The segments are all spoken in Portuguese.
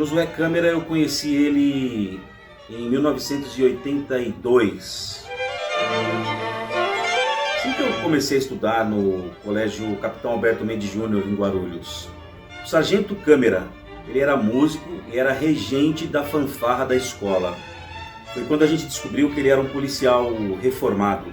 Josué Câmara, eu conheci ele em 1982. Assim que eu comecei a estudar no Colégio Capitão Alberto Mendes Júnior, em Guarulhos. O Sargento Câmara, ele era músico e era regente da fanfarra da escola. Foi quando a gente descobriu que ele era um policial reformado.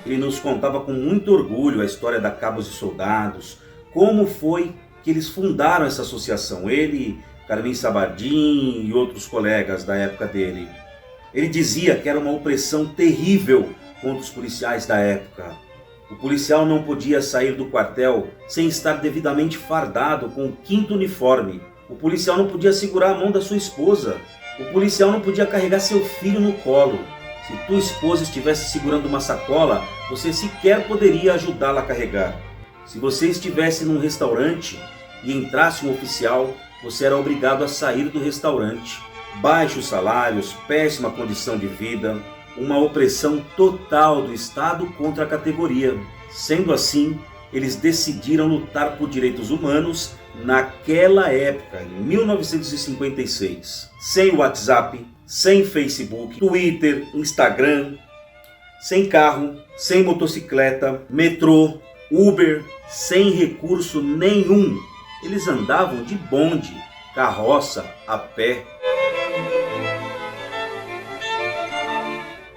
Ele nos contava com muito orgulho a história da Cabos e Soldados, como foi que eles fundaram essa associação, ele, Carmen Sabardim e outros colegas da época dele. Ele dizia que era uma opressão terrível contra os policiais da época. O policial não podia sair do quartel sem estar devidamente fardado com o 5º uniforme. O policial não podia segurar a mão da sua esposa. O policial não podia carregar seu filho no colo. Se tua esposa estivesse segurando uma sacola, você sequer poderia ajudá-la a carregar. Se você estivesse num restaurante e entrasse um oficial, você era obrigado a sair do restaurante. Baixos salários, péssima condição de vida, uma opressão total do Estado contra a categoria. Sendo assim, eles decidiram lutar por direitos humanos naquela época, em 1956. Sem WhatsApp, sem Facebook, Twitter, Instagram, sem carro, sem motocicleta, metrô, Uber, sem recurso nenhum. Eles andavam de bonde, carroça, a pé.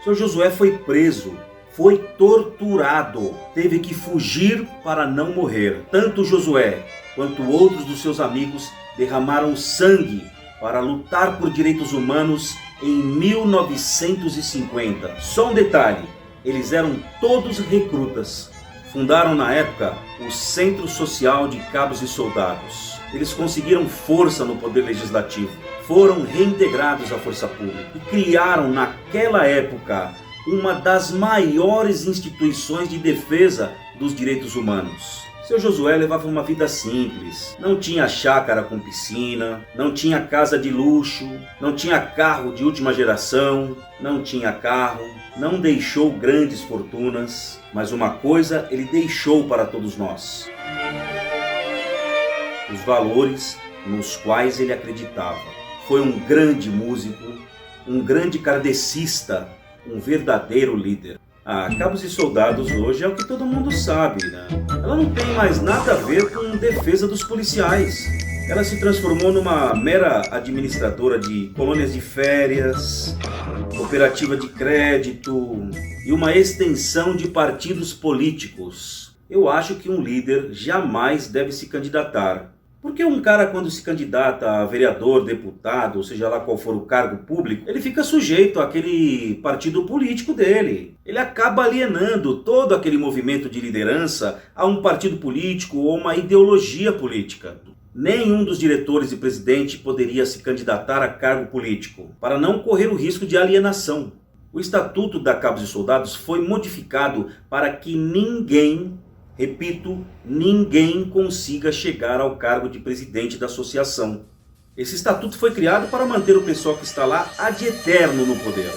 Seu Josué foi preso, foi torturado, teve que fugir para não morrer. Tanto Josué quanto outros dos seus amigos derramaram sangue para lutar por direitos humanos em 1950. Só um detalhe, eles eram todos recrutas. Fundaram na época o Centro Social de Cabos e Soldados. Eles conseguiram força no poder legislativo, foram reintegrados à força pública e criaram naquela época uma das maiores instituições de defesa dos direitos humanos. Seu Josué levava uma vida simples, não tinha chácara com piscina, não tinha casa de luxo, não tinha carro de última geração, não tinha carro, não deixou grandes fortunas, mas uma coisa ele deixou para todos nós: os valores nos quais ele acreditava. Foi um grande músico, um grande kardecista, um verdadeiro líder. Cabos e Soldados hoje é o que todo mundo sabe, né? Ela não tem mais nada a ver com defesa dos policiais. Ela se transformou numa mera administradora de colônias de férias, cooperativa de crédito e uma extensão de partidos políticos. Eu acho que um líder jamais deve se candidatar. Porque um cara, quando se candidata a vereador, deputado, ou seja lá qual for o cargo público, ele fica sujeito àquele partido político dele. Ele acaba alienando todo aquele movimento de liderança a um partido político ou uma ideologia política. Nenhum dos diretores e presidente poderia se candidatar a cargo político, para não correr o risco de alienação. O Estatuto da Cabos e Soldados foi modificado para que ninguém, repito, ninguém consiga chegar ao cargo de presidente da associação. Esse estatuto foi criado para manter o pessoal que está lá ad eterno no poder.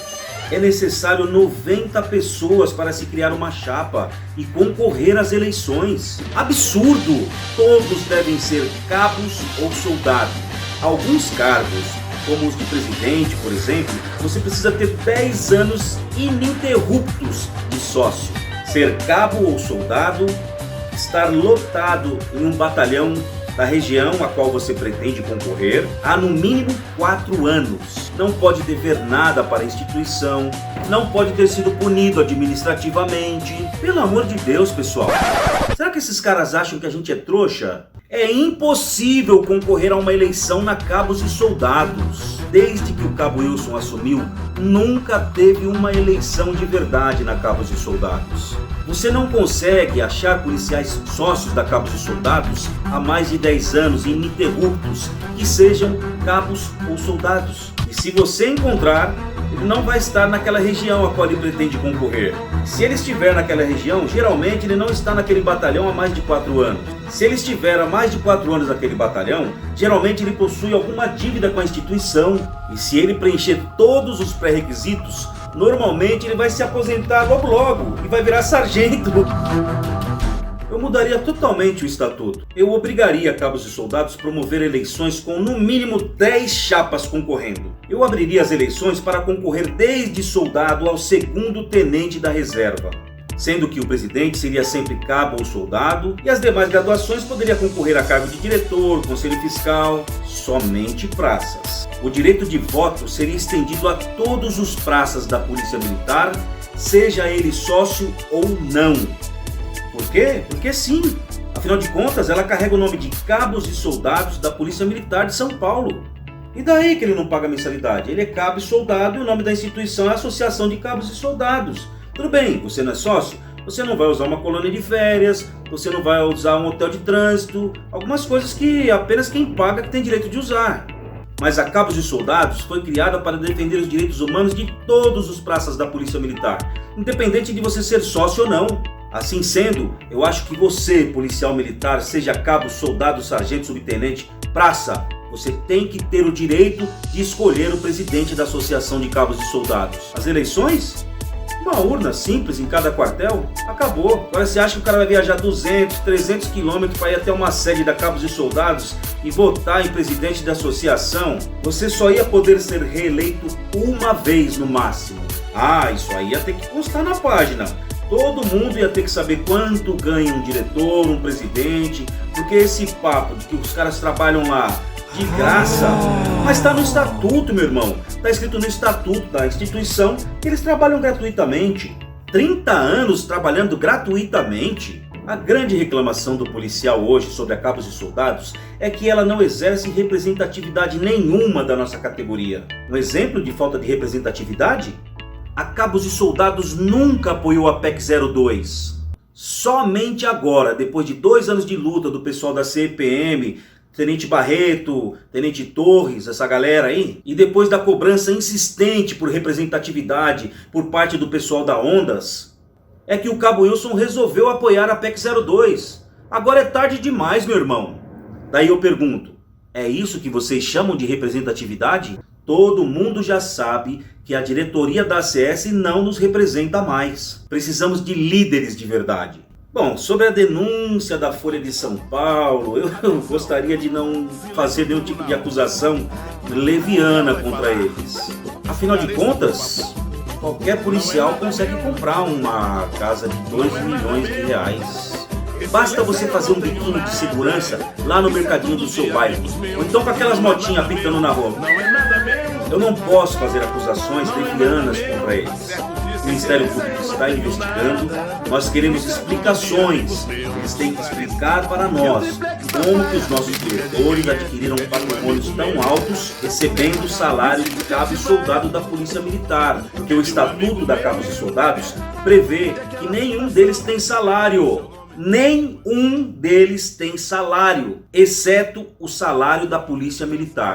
É necessário 90 pessoas para se criar uma chapa e concorrer às eleições. Absurdo! Todos devem ser cabos ou soldados. Alguns cargos, como os de presidente, por exemplo, você precisa ter 10 anos ininterruptos de sócio. Ser cabo ou soldado, estar lotado em um batalhão da região a qual você pretende concorrer há no mínimo 4 anos. Não pode dever nada para a instituição, não pode ter sido punido administrativamente. Pelo amor de Deus, pessoal. Será que esses caras acham que a gente é trouxa? É impossível concorrer a uma eleição na Cabos e Soldados. Desde que o Cabo Wilson assumiu, nunca teve uma eleição de verdade na Cabos e Soldados. Você não consegue achar policiais sócios da Cabos e Soldados há mais de 10 anos ininterruptos que sejam cabos ou soldados. E se você encontrar, ele não vai estar naquela região a qual ele pretende concorrer. Se ele estiver naquela região, geralmente ele não está naquele batalhão há mais de 4 anos. Se ele estiver há mais de 4 anos naquele batalhão, geralmente ele possui alguma dívida com a instituição. E se ele preencher todos os pré-requisitos, normalmente ele vai se aposentar logo e vai virar sargento. Eu mudaria totalmente o estatuto. Eu obrigaria cabos e soldados a promover eleições com no mínimo 10 chapas concorrendo. Eu abriria as eleições para concorrer desde soldado ao segundo tenente da reserva, sendo que o presidente seria sempre cabo ou soldado e as demais graduações poderia concorrer a cargo de diretor, conselho fiscal, somente praças. O direito de voto seria estendido a todos os praças da Polícia Militar, seja ele sócio ou não. Por quê? Porque sim, afinal de contas ela carrega o nome de cabos e soldados da Polícia Militar de São Paulo. E daí que ele não paga mensalidade? Ele é cabo e soldado e o nome da instituição é Associação de Cabos e Soldados. Tudo bem, você não é sócio? Você não vai usar uma colônia de férias, você não vai usar um hotel de trânsito, algumas coisas que apenas quem paga que tem direito de usar. Mas a Cabos e Soldados foi criada para defender os direitos humanos de todos os praças da Polícia Militar, independente de você ser sócio ou não. Assim sendo, eu acho que você, policial militar, seja cabo, soldado, sargento, subtenente, praça, você tem que ter o direito de escolher o presidente da Associação de Cabos e Soldados. As eleições? Uma urna simples em cada quartel? Acabou. Agora você acha que o cara vai viajar 200, 300 quilômetros para ir até uma sede da Cabos e Soldados e votar em presidente da associação? Você só ia poder ser reeleito uma vez no máximo. Ah, isso aí ia ter que constar na página. Todo mundo ia ter que saber quanto ganha um diretor, um presidente, porque esse papo de que os caras trabalham lá de graça, mas está no estatuto, meu irmão. Está escrito no estatuto da instituição que eles trabalham gratuitamente. 30 anos trabalhando gratuitamente. A grande reclamação do policial hoje sobre a Cabos e Soldados é que ela não exerce representatividade nenhuma da nossa categoria. Um exemplo de falta de representatividade? A Cabos e Soldados nunca apoiou a PEC 02. Somente agora, depois de 2 anos de luta do pessoal da CPM, Tenente Barreto, Tenente Torres, essa galera aí, e depois da cobrança insistente por representatividade por parte do pessoal da Ondas, é que o Cabo Wilson resolveu apoiar a PEC 02. Agora é tarde demais, meu irmão. Daí eu pergunto, é isso que vocês chamam de representatividade? Todo mundo já sabe que a diretoria da ACS não nos representa mais. Precisamos de líderes de verdade. Bom, sobre a denúncia da Folha de São Paulo, eu gostaria de não fazer nenhum tipo de acusação leviana contra eles. Afinal de contas, qualquer policial consegue comprar uma casa de 2 milhões de reais. Basta você fazer um biquinho de segurança lá no mercadinho do seu bairro, ou então com aquelas motinhas pitando na rua. Eu não posso fazer acusações levianas contra eles. O Ministério Público está investigando, nós queremos explicações. Eles têm que explicar para nós como que os nossos diretores adquiriram patrimônios tão altos, recebendo o salário de cabo e soldado da Polícia Militar, porque o Estatuto da Cabos e Soldados prevê que nenhum deles tem salário. Nenhum deles tem salário, exceto o salário da Polícia Militar.